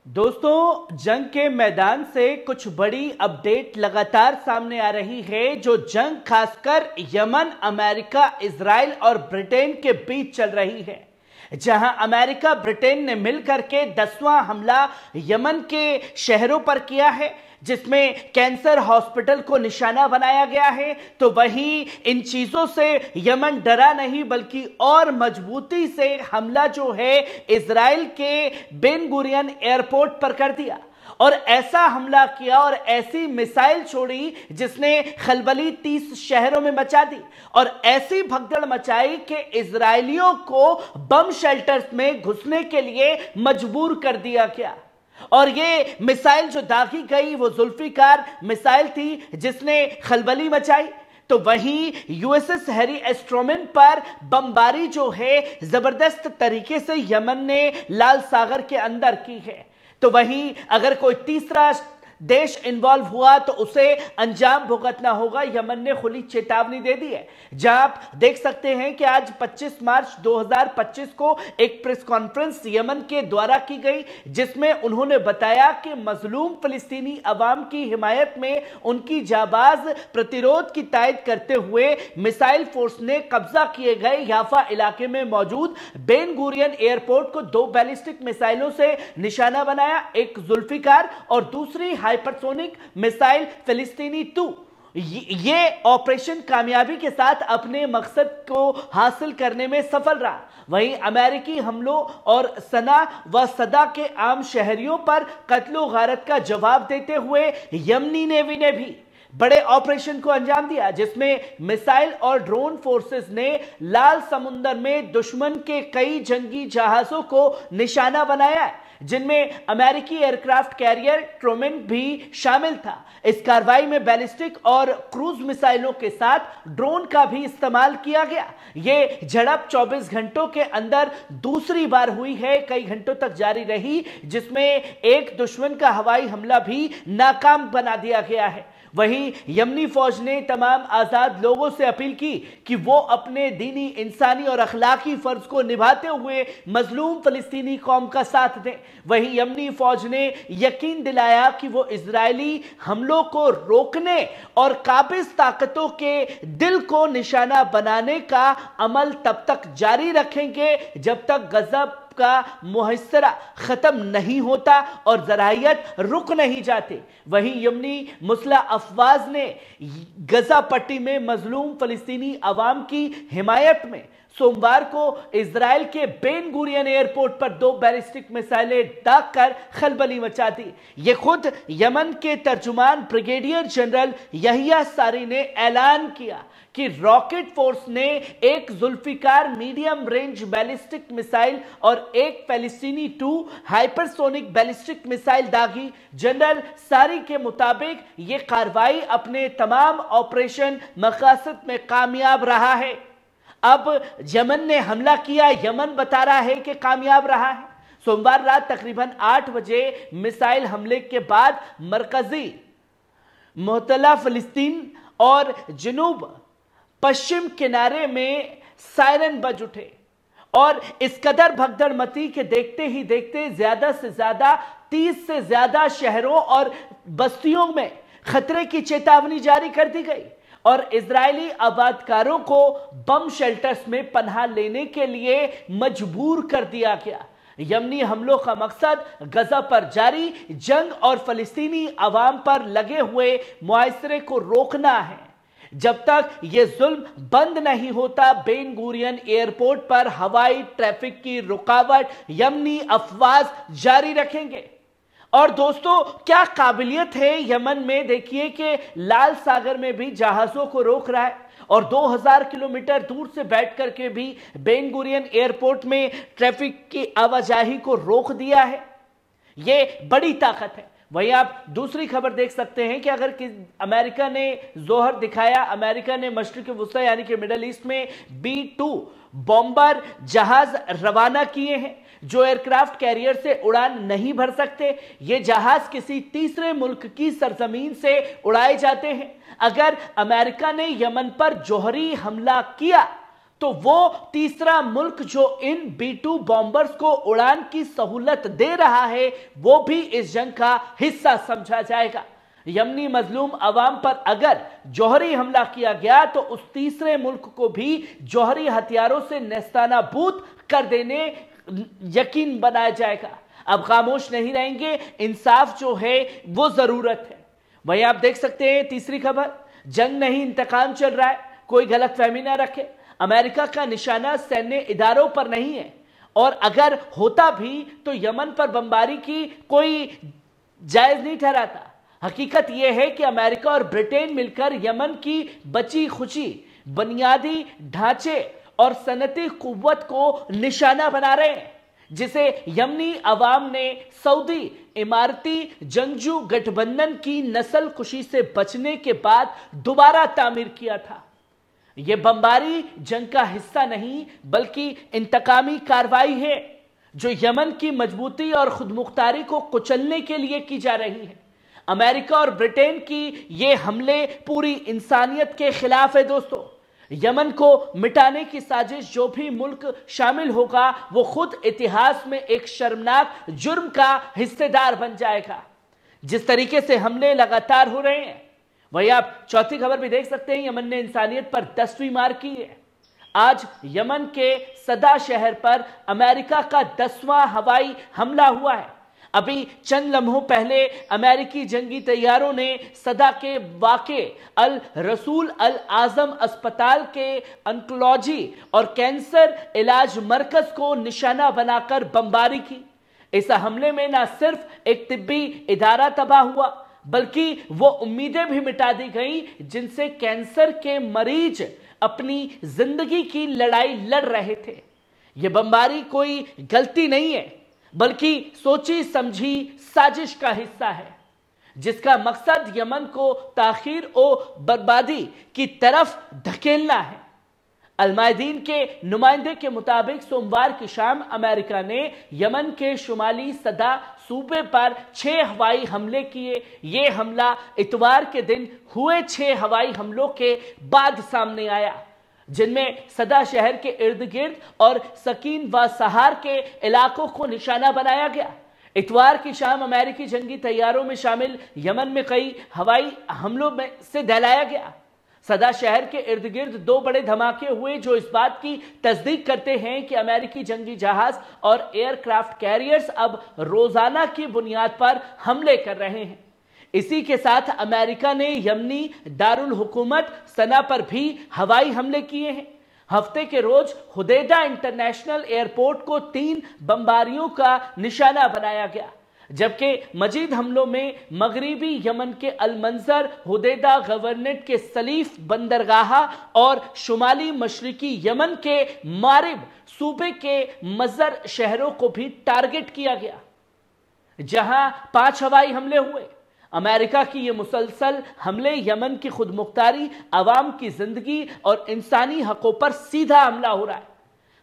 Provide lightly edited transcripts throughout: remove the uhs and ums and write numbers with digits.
दोस्तों, जंग के मैदान से कुछ बड़ी अपडेट लगातार सामने आ रही है। जो जंग खासकर यमन, अमेरिका, इजराइल और ब्रिटेन के बीच चल रही है, जहां अमेरिका ब्रिटेन ने मिलकर के 10वां हमला यमन के शहरों पर किया है, जिसमें कैंसर हॉस्पिटल को निशाना बनाया गया है। तो वहीं इन चीजों से यमन डरा नहीं, बल्कि और मजबूती से हमला जो है इजराइल के बेन गुरियन एयरपोर्ट पर कर दिया और ऐसा हमला किया और ऐसी मिसाइल छोड़ी जिसने खलबली 30 शहरों में मचा दी और ऐसी भगदड़ मचाई कि इजरायलियों को बम शेल्टर्स में घुसने के लिए मजबूर कर दिया गया। और ये मिसाइल जो दागी गई वो जुल्फिकार मिसाइल थी जिसने खलबली मचाई। तो वहीं यूएसएस हैरी एस ट्रूमैन पर बमबारी जो है जबरदस्त तरीके से यमन ने लाल सागर के अंदर की है। तो वहीं अगर कोई तीसरा देश इन्वॉल्व हुआ तो उसे अंजाम भुगतना होगा। यमन ने खुली चेतावनी दे दी है, जहां आप देख सकते हैं कि आज 25 मार्च 2025 को एक प्रेस कॉन्फ्रेंस यमन के द्वारा की गई, जिसमें उन्होंने बताया कि मजलूम फिलिस्तीनी अवाम की हिमायत में उनकी जाबाज प्रतिरोध की तायद करते हुए मिसाइल फोर्स ने कब्जा किए गए याफा इलाके में मौजूद बेन गुरियन एयरपोर्ट को 2 बैलिस्टिक मिसाइलों से निशाना बनाया, एक जुल्फिकार और दूसरी हाइपरसोनिक मिसाइल फिलिस्तीनी 2। ये ऑपरेशन कामयाबी के साथ अपने मकसद को हासिल करने में सफल रहा। वहीं अमेरिकी हमलों और सना व सदा के आम शहरियों पर कत्लो गारत का जवाब देते हुए यमनी नेवी ने भी बड़े ऑपरेशन को अंजाम दिया, जिसमें मिसाइल और ड्रोन फोर्सेस ने लाल समुंदर में दुश्मन के कई जंगी जहाजों को निशाना बनाया है, जिनमें अमेरिकी एयरक्राफ्ट कैरियर ट्रूमैन भी शामिल था। इस कार्रवाई में बैलिस्टिक और क्रूज मिसाइलों के साथ ड्रोन का भी इस्तेमाल किया गया। यह झड़प 24 घंटों के अंदर दूसरी बार हुई है, कई घंटों तक जारी रही, जिसमें एक दुश्मन का हवाई हमला भी नाकाम बना दिया गया है। वहीं यमनी फौज ने तमाम आजाद लोगों से अपील की कि वो अपने दीनी, इंसानी और अखलाकी फर्ज को निभाते हुए मजलूम फिलिस्तीनी कौम का साथ दें। वहीं यमनी फौज ने यकीन दिलाया कि वो इजरायली हमलों को रोकने और काबिज ताकतों के दिल को निशाना बनाने का अमल तब तक जारी रखेंगे जब तक गजब का मुहैसरा खत्म नहीं होता और जरायत रुक नहीं जाते। वहीं यमनी मुस्ला अफवाज ने गजा पट्टी में मजलूम फिलिस्तीनी अवाम की हिमायत में सोमवार को इजराइल के बेन गुरियन एयरपोर्ट पर 2 बैलिस्टिक मिसाइलें दागकर खलबली मचा दी। ये खुद यमन के तर्जुमान ब्रिगेडियर जनरल यहिया सारी ने ऐलान किया कि रॉकेट फोर्स ने एक Zulfiqar medium range ballistic missile और एक फिलिस्तीनी 2 हाइपरसोनिक बैलिस्टिक मिसाइल दागी। जनरल सारी के मुताबिक यह कार्रवाई अपने तमाम ऑपरेशन मकसद में कामयाब रहा है। अब यमन ने हमला किया, यमन बता रहा है कि कामयाब रहा है। सोमवार रात तकरीबन 8 बजे मिसाइल हमले के बाद मरकजी मुअत्तला फिलिस्तीन और जनूब पश्चिम किनारे में सायरन बज उठे और इस कदर भगदड़ मची कि देखते ही देखते ज्यादा से ज्यादा 30 से ज्यादा शहरों और बस्तियों में खतरे की चेतावनी जारी कर दी गई और इजरायली आबादकारों को बम शेल्टर्स में पनाह लेने के लिए मजबूर कर दिया गया। यमनी हमलों का मकसद गजा पर जारी जंग और फलस्तीनी अवाम पर लगे हुए मुआसरे को रोकना है। जब तक यह जुल्म बंद नहीं होता, बेन गुरियन एयरपोर्ट पर हवाई ट्रैफिक की रुकावट यमनी अफवाज जारी रखेंगे। और दोस्तों, क्या काबिलियत है यमन में, देखिए कि लाल सागर में भी जहाजों को रोक रहा है और 2000 किलोमीटर दूर से बैठ करके भी बेन गुरियन एयरपोर्ट में ट्रैफिक की आवाजाही को रोक दिया है। यह बड़ी ताकत है। वहीं आप दूसरी खबर देख सकते हैं कि अगर अमेरिका ने जोहर दिखाया, अमेरिका ने मशरिक वुस्ता यानी कि मिडल ईस्ट में B-2 बॉम्बर जहाज रवाना किए हैं, जो एयरक्राफ्ट कैरियर से उड़ान नहीं भर सकते। ये जहाज किसी तीसरे मुल्क की सरजमीन से उड़ाए जाते हैं। अगर अमेरिका ने यमन पर जौहरी हमला किया तो वो तीसरा मुल्क जो इन B-2 बॉम्बर्स को उड़ान की सहूलत दे रहा है वो भी इस जंग का हिस्सा समझा जाएगा। यमनी मजलूम अवाम पर अगर जौहरी हमला किया गया तो उस तीसरे मुल्क को भी जौहरी हथियारों से नेस्तानाबूद कर देने यकीन बनाया जाएगा। अब खामोश नहीं रहेंगे, इंसाफ जो है वो जरूरत है। वहीं आप देख सकते हैं तीसरी खबर, जंग नहीं इंतकाम चल रहा है, कोई गलतफहमी ना रखे। अमेरिका का निशाना सैन्य इदारों पर नहीं है, और अगर होता भी तो यमन पर बमबारी की कोई जायज नहीं ठहराता। हकीकत यह है कि अमेरिका और ब्रिटेन मिलकर यमन की बची खुची बुनियादी ढांचे और सनती कुव्वत को निशाना बना रहे हैं, जिसे यमनी अवाम ने सऊदी इमारती जंगजू गठबंधन की नस्ल कुशी से बचने के बाद दोबारा तामीर किया था। यह बमबारी जंग का हिस्सा नहीं बल्कि इंतकामी कार्रवाई है जो यमन की मजबूती और खुदमुख्तारी को कुचलने के लिए की जा रही है। अमेरिका और ब्रिटेन की ये हमले पूरी इंसानियत के खिलाफ है दोस्तों। यमन को मिटाने की साजिश जो भी मुल्क शामिल होगा वो खुद इतिहास में एक शर्मनाक जुर्म का हिस्सेदार बन जाएगा। जिस तरीके से हमले लगातार हो रहे हैं, वही आप चौथी खबर भी देख सकते हैं, यमन ने इंसानियत पर 10वीं मार की है। आज यमन के सदा शहर पर अमेरिका का 10वां हवाई हमला हुआ है। अभी चंद लम्हों पहले अमेरिकी जंगी तैयारों ने सदा के वाक़े अल रसूल अल आज़म अस्पताल के ऑन्कोलॉजी और कैंसर इलाज मरकज को निशाना बनाकर बमबारी की। इस हमले में न सिर्फ एक तिब्बी इदारा तबाह हुआ बल्कि वो उम्मीदें भी मिटा दी गई जिनसे कैंसर के मरीज अपनी जिंदगी की लड़ाई लड़ रहे थे। ये बमबारी कोई गलती नहीं है बल्कि सोची समझी साजिश का हिस्सा है, जिसका मकसद यमन को ताखीर और बर्बादी की तरफ धकेलना है। अलमायदीन के नुमाइंदे के मुताबिक सोमवार की शाम अमेरिका ने यमन के शुमाली सदा सूबे पर 6 हवाई हमले किए। ये हमला इतवार के दिन हुए 6 हवाई हमलों के बाद सामने आया, जिनमें सदा शहर के इर्द गिर्द और सकीन व सहार के इलाकों को निशाना बनाया गया। इतवार की शाम अमेरिकी जंगी तैयारों में शामिल यमन में कई हवाई हमलों में से दहलाया गया। सदा शहर के इर्द गिर्द 2 बड़े धमाके हुए जो इस बात की तस्दीक करते हैं कि अमेरिकी जंगी जहाज और एयरक्राफ्ट कैरियर्स अब रोजाना की बुनियाद पर हमले कर रहे हैं। इसी के साथ अमेरिका ने यमनी दारुल हुकूमत सना पर भी हवाई हमले किए हैं। हफ्ते के रोज हुदैदा इंटरनेशनल एयरपोर्ट को 3 बमबारियों का निशाना बनाया गया, जबकि मजीद हमलों में मगरिबी यमन के अलमंजर, हुदैदा गवर्नरेट के सलीफ बंदरगाह और शुमाली मशरकी यमन के मारिब सूबे के मजर शहरों को भी टारगेट किया गया, जहां 5 हवाई हमले हुए। अमेरिका की ये मुसलसल हमले यमन की खुदमुख्तारी, अवाम की जिंदगी और इंसानी हकों पर सीधा हमला हो रहा है।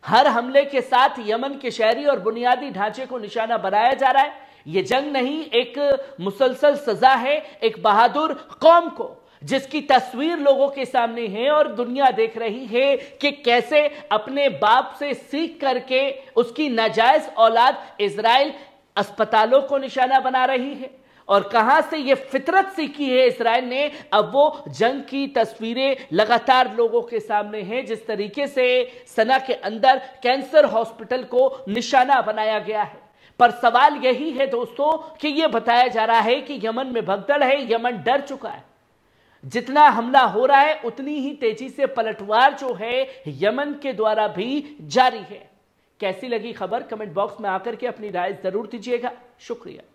हर हमले के साथ यमन के शहरी और बुनियादी ढांचे को निशाना बनाया जा रहा है। ये जंग नहीं, एक मुसलसल सजा है एक बहादुर कौम को, जिसकी तस्वीर लोगों के सामने है और दुनिया देख रही है कि कैसे अपने बाप से सीख करके उसकी नाजायज औलाद इजराइल अस्पतालों को निशाना बना रही है, और कहां से ये फितरत सीखी है इजराइल ने। अब वो जंग की तस्वीरें लगातार लोगों के सामने हैं, जिस तरीके से सना के अंदर कैंसर हॉस्पिटल को निशाना बनाया गया है। पर सवाल यही है दोस्तों कि यह बताया जा रहा है कि यमन में भगदड़ है, यमन डर चुका है। जितना हमला हो रहा है उतनी ही तेजी से पलटवार जो है यमन के द्वारा भी जारी है। कैसी लगी खबर कमेंट बॉक्स में आकर के अपनी राय जरूर दीजिएगा। शुक्रिया।